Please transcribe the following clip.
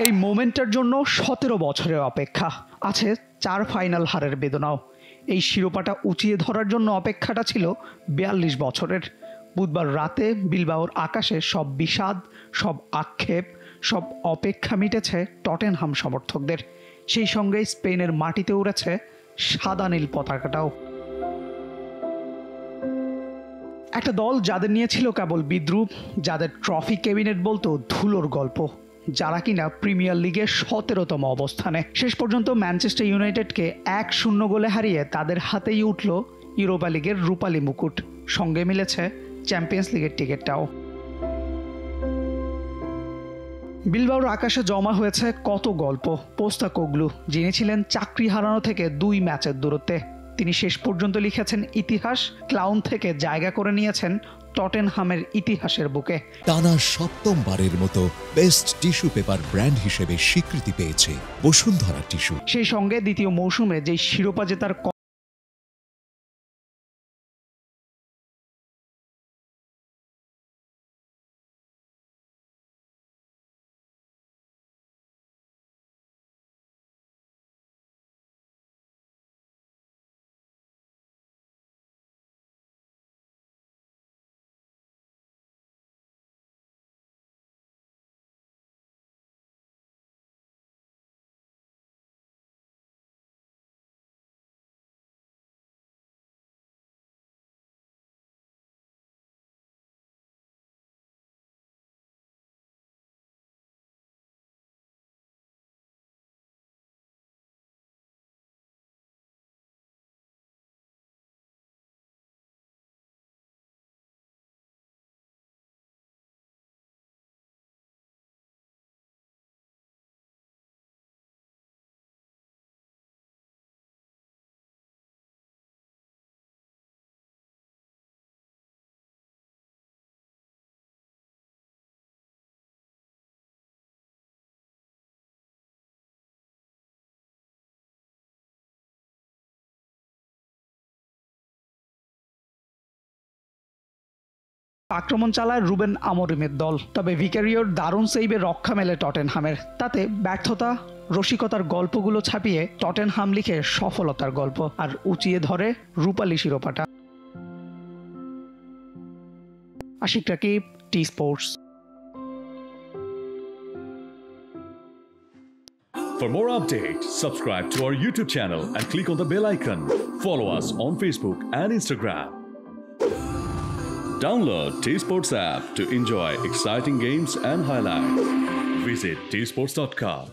এই মোমেন্টের জন্য 17 বছরের অপেক্ষা, আছে 4 ফাইনাল হারের বেদনাও। এই শিরোপাটা উঁচিয়ে ধরার জন্য অপেক্ষাটা ছিল 42 বছরের। বুধবার রাতে বিলবাওর আকাশে সব বিষাদ, সব আক্ষেপ, সব অপেক্ষা মিটেছে টটেনহাম সমর্থকদের। সেই সঙ্গে স্পেনের মাটিতে উড়েছে সাদা নীল পতাকাটাও। একটা দল যাদের নিয়ে ছিল কেবল বিদ্রুপ, যাদের ট্রফি ক্যাবিনেট বলতো ধুলোর গল্প, যারা কিনা প্রিমিয়ার লিগের 17তম অবস্থানে, শেষ পর্যন্ত ম্যানচেস্টার ইউনাইটেডকে 1-0 গোলে হারিয়ে তাদের হাতেই উঠল ইউরোপা লিগের রূপালী মুকুট। সঙ্গে মিলেছে চ্যাম্পিয়ন্স লিগের টিকিটটাও। বিলবাওর আকাশে জমা হয়েছে কত গল্প। পোস্তাকোগলু, যিনি ছিলেন চাকরি হারানো থেকে 2 ম্যাচের দূরত্বে, তিনি শেষ পর্যন্ত লিখেছেন ইতিহাস। ক্লাউন থেকে জায়গা করে নিয়েছেন টটেনহামের ইতিহাসের বুকে। টানা 7মবারের মতো বেস্ট টিস্যু পেপার ব্র্যান্ড হিসেবে স্বীকৃতি পেয়েছে বসুন্ধরা টিস্যু। সেই সঙ্গে দ্বিতীয় মৌসুমে যে শিরোপা জেতার আক্রমণ চালায় রুবেন আমোরিমের দল, তবে ভিকারিওর দারুণ সেইভে রক্ষা মেলে টটেনহামের। তাতে ব্যর্থতা, রসিকতার গল্পগুলো ছাপিয়ে টটেনহাম লিখে সফলতার গল্প আর উঁচিয়ে ধরে রূপালী শিরোপাটা। Ashiq Rakib, T Sports. For more updates, subscribe to our YouTube channel and click on the bell icon. Follow us on Facebook and Instagram. Download T-Sports app to enjoy exciting games and highlights. Visit tsports.com.